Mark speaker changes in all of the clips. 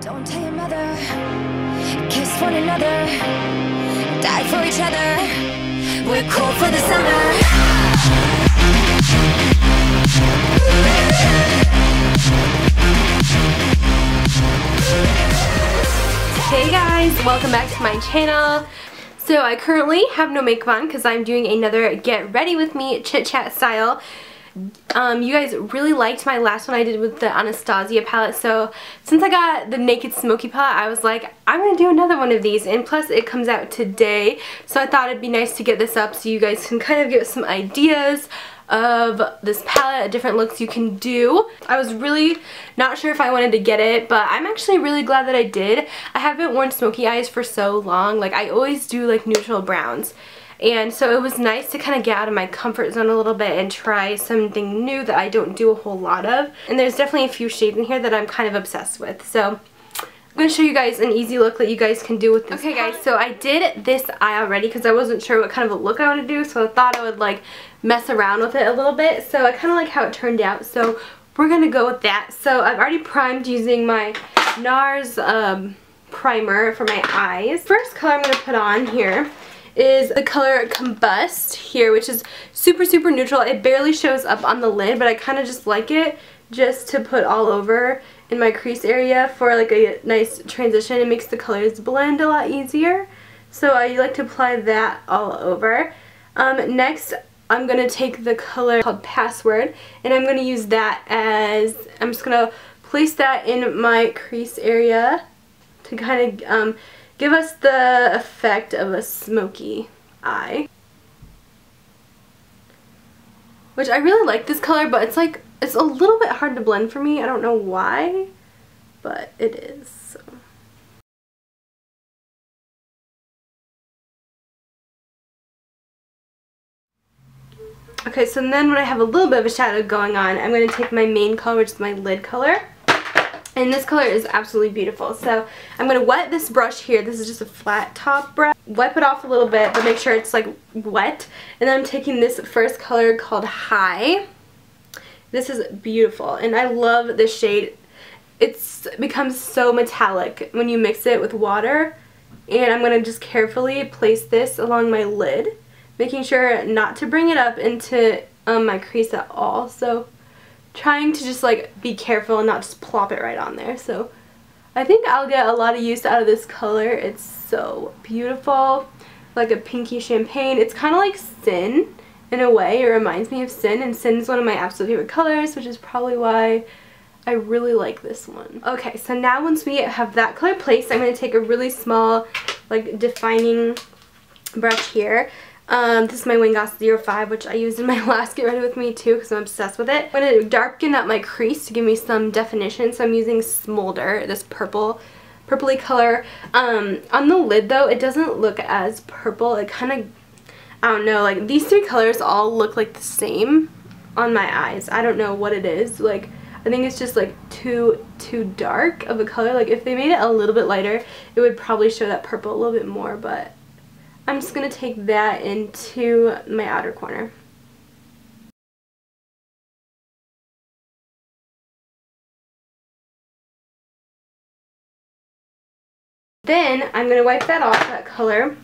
Speaker 1: Don't tell your mother, kiss one another, die for each other, we're cool for the summer.
Speaker 2: Hey guys, welcome back to my channel. So I currently have no makeup on because I'm doing another get ready with me chit chat style. You guys really liked my last one I did with the Anastasia palette, so since I got the Naked Smoky palette, I was like, I'm going to do another one of these, and plus it comes out today, so I thought it'd be nice to get this up so you guys can kind of get some ideas of this palette, different looks you can do. I was really not sure if I wanted to get it, but I'm actually really glad that I did. I haven't worn smoky eyes for so long. Like, I always do like neutral browns. And so it was nice to kind of get out of my comfort zone a little bit and try something new that I don't do a whole lot of. And there's definitely a few shades in here that I'm kind of obsessed with. So I'm going to show you guys an easy look that you guys can do with this. Okay guys, so I did this eye already because I wasn't sure what kind of a look I want to do. So I thought I would like mess around with it a little bit. So I kind of like how it turned out. So we're going to go with that. So I've already primed using my Nars primer for my eyes. First color I'm going to put on here is the color Combust here, which is super neutral. It barely shows up on the lid, but I kind of just like it just to put all over in my crease area for like a nice transition. It makes the colors blend a lot easier, so I like to apply that all over. Next I'm going to take the color called Password, and I'm going to use that as, I'm just going to place that in my crease area to kind of give us the effect of a smoky eye. Which I really like this color, but it's like, it's a little bit hard to blend for me. I don't know why, but it is. So. Okay, so then when I have a little bit of a shadow going on, I'm going to take my main color, which is my lid color. And this color is absolutely beautiful. So I'm going to wet this brush here. This is just a flat top brush. Wipe it off a little bit, but make sure it's like wet. And then I'm taking this first color called High. This is beautiful, and I love this shade. It becomes so metallic when you mix it with water. And I'm going to just carefully place this along my lid, making sure not to bring it up into my crease at all. So trying to just like be careful and not just plop it right on there. So I think I'll get a lot of use out of this color. It's so beautiful, like a pinky champagne. It's kind of like Sin in a way. It reminds me of Sin, and Sin is one of my absolute favorite colors, which is probably why I really like this one. Okay, so now once we have that color placed, I'm going to take a really small like defining brush here. This is my Wingoss 05, which I used in my last Get Ready With Me too because I'm obsessed with it. I'm going to darken up my crease to give me some definition, so I'm using Smolder, this purpley color. On the lid though, it doesn't look as purple. It kind of, I don't know, like these three colors all look like the same on my eyes. I don't know what it is. Like, I think it's just like too dark of a color. Like if they made it a little bit lighter, it would probably show that purple a little bit more, but I'm just going to take that into my outer corner. Then I'm going to wipe that off, that color,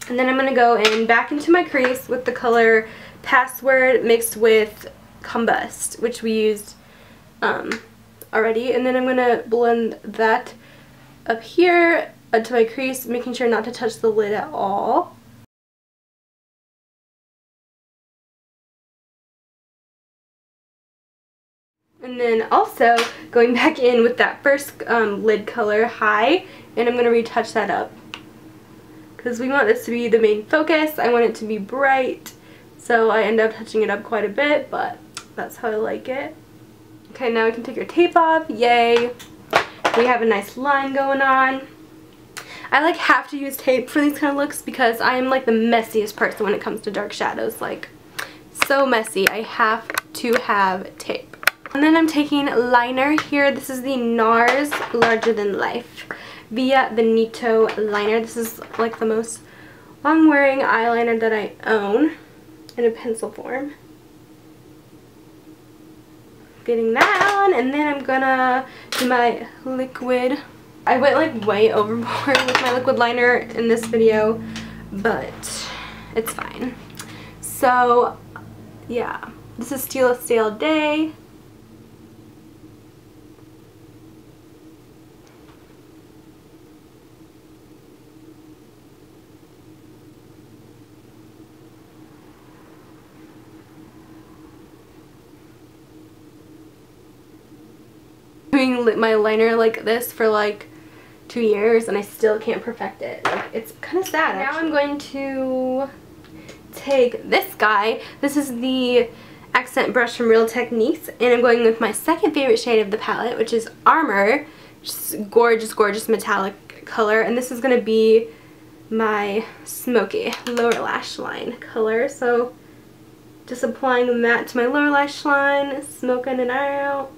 Speaker 2: and then I'm going to go in back into my crease with the color Password mixed with Combust, which we used already, and then I'm going to blend that up here to my crease, making sure not to touch the lid at all. And then also going back in with that first lid color, High, and I'm going to retouch that up because we want this to be the main focus. I want it to be bright, so I end up touching it up quite a bit, but that's how I like it. Okay, now we can take our tape off. Yay! We have a nice line going on. I like have to use tape for these kind of looks because I am like the messiest person when it comes to dark shadows. Like, so messy. I have to have tape. And then I'm taking liner here. This is the Nars Larger Than Life Via Veneto liner. This is like the most long-wearing eyeliner that I own in a pencil form. getting that on, and then I'm gonna do my liquid. I went like way overboard with my liquid liner in this video, but it's fine. So yeah, this is Stila Day. Doing my liner like this for like 2 years and I still can't perfect it. Like, it's kind of sad. Now I'm going to take this guy. This is the accent brush from Real Techniques, and I'm going with my second favorite shade of the palette, which is Armor. Just gorgeous, gorgeous metallic color, and this is going to be my Smoky lower lash line color. So just applying that to my lower lash line, smoking it out.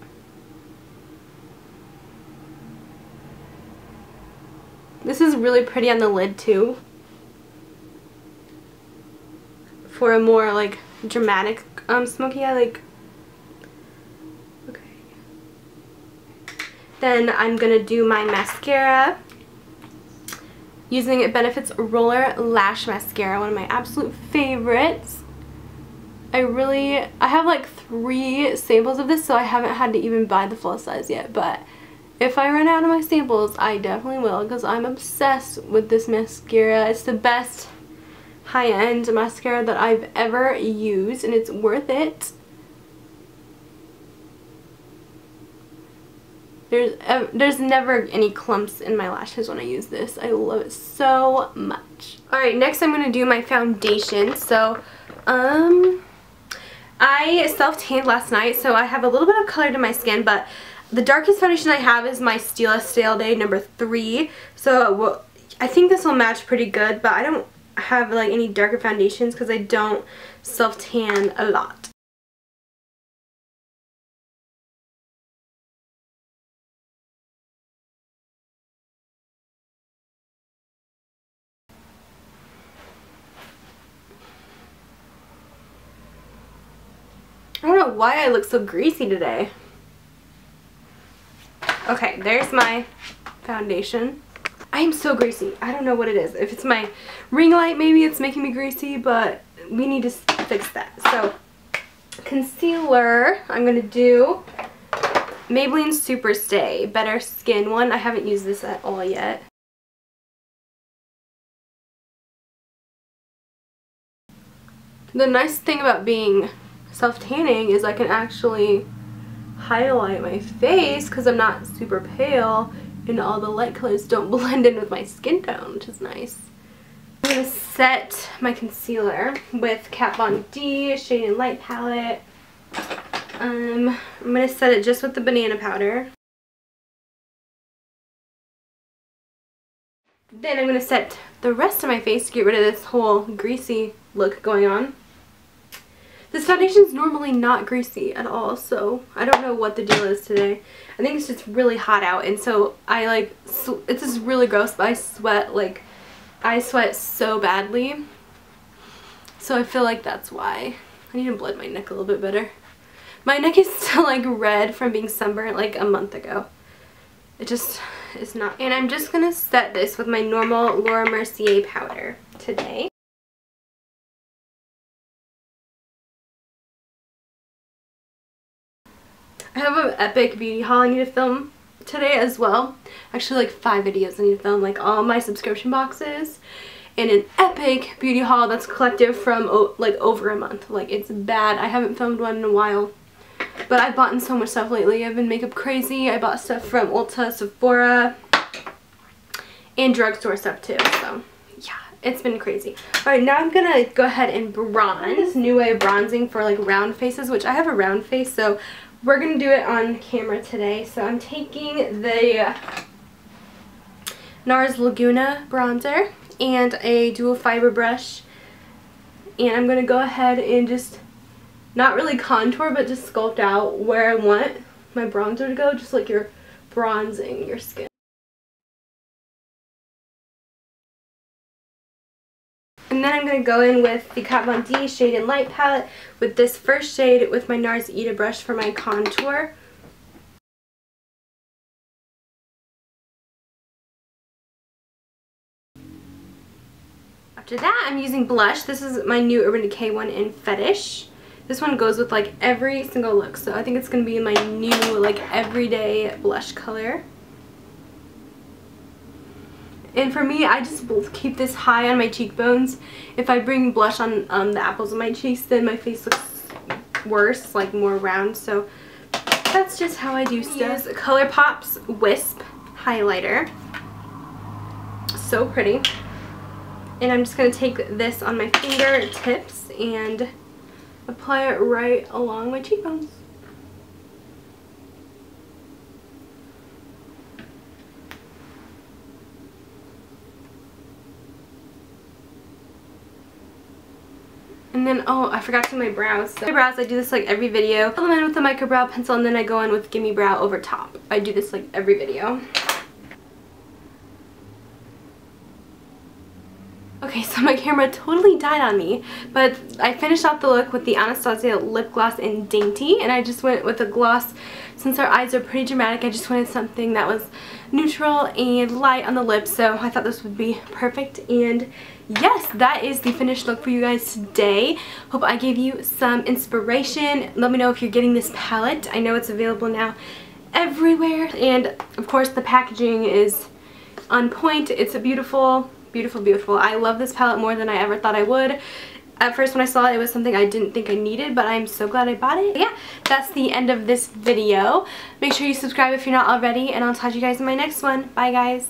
Speaker 2: This is really pretty on the lid too, for a more like dramatic smoky eye. Like, okay. Then I'm gonna do my mascara using Benefit's Rollerlash mascara, one of my absolute favorites. I have like 3 samples of this, so I haven't had to even buy the full size yet, but if I run out of my samples, I definitely will, because I'm obsessed with this mascara. It's the best high-end mascara that I've ever used, and it's worth it. There's never any clumps in my lashes when I use this. I love it so much. Alright, next I'm going to do my foundation. So, I self-tanned last night, so I have a little bit of color to my skin, but the darkest foundation I have is my Stila Day number 3. So I think this will match pretty good, but I don't have like any darker foundations because I don't self-tan a lot. I don't know why I look so greasy today. Okay, there's my foundation. I am so greasy. I don't know what it is. If it's my ring light, maybe it's making me greasy, but we need to fix that. So, concealer, I'm going to do Maybelline Superstay Better Skin one. I haven't used this at all yet. The nice thing about being self-tanning is I can actually highlight my face because I'm not super pale and all the light colors don't blend in with my skin tone, which is nice. I'm going to set my concealer with Kat Von D Shade and Light palette. I'm going to set it just with the banana powder. Then I'm going to set the rest of my face to get rid of this whole greasy look going on. This foundation is normally not greasy at all, so I don't know what the deal is today. I think it's just really hot out, and so I like, it's just really gross, but I sweat so badly. So I feel like that's why. I need to blend my neck a little bit better. My neck is still like red from being sunburned like a month ago. It just is not. And I'm just going to set this with my normal Laura Mercier powder today. I have an epic beauty haul I need to film today as well. Actually, like 5 videos I need to film, like all my subscription boxes, and an epic beauty haul that's collective from like over a month. Like, it's bad. I haven't filmed one in a while, but I've bought so much stuff lately. I've been makeup crazy. I bought stuff from Ulta, Sephora, and drugstore stuff too. So yeah, it's been crazy. Alright, now I'm gonna go ahead and bronze. This new way of bronzing for like round faces, which I have a round face, so we're going to do it on camera today. So I'm taking the Nars Laguna bronzer and a dual fiber brush, and I'm going to go ahead and just not really contour, but just sculpt out where I want my bronzer to go, just like you're bronzing your skin. And then I'm going to go in with the Kat Von D Shade and Light palette with this first shade with my Nars Ita brush for my contour. After that, I'm using blush. This is my new Urban Decay one in Fetish. This one goes with like every single look, so I think it's going to be my new like everyday blush color. And for me, I just keep this high on my cheekbones. If I bring blush on the apples of my cheeks, then my face looks worse, like more round. So that's just how I do stuff. Use Colorpop's Wisp highlighter. So pretty. And I'm just going to take this on my fingertips and apply it right along my cheekbones. And then, oh, I forgot to do my brows. So my brows, I do this like every video. Fill them in with a micro brow pencil and then I go in with Gimme Brow over top. I do this like every video. Okay, so my camera totally died on me, but I finished off the look with the Anastasia lip gloss in Dainty, and I just went with a gloss. Since our eyes are pretty dramatic, I just wanted something that was neutral and light on the lips, so I thought this would be perfect. And yes, that is the finished look for you guys today. Hope I gave you some inspiration. Let me know if you're getting this palette. I know it's available now everywhere, and of course the packaging is on point. It's a beautiful, beautiful. I love this palette more than I ever thought I would. At first when I saw it, it was something I didn't think I needed, but I'm so glad I bought it. But yeah, that's the end of this video. Make sure you subscribe if you're not already, and I'll talk to you guys in my next one. Bye guys.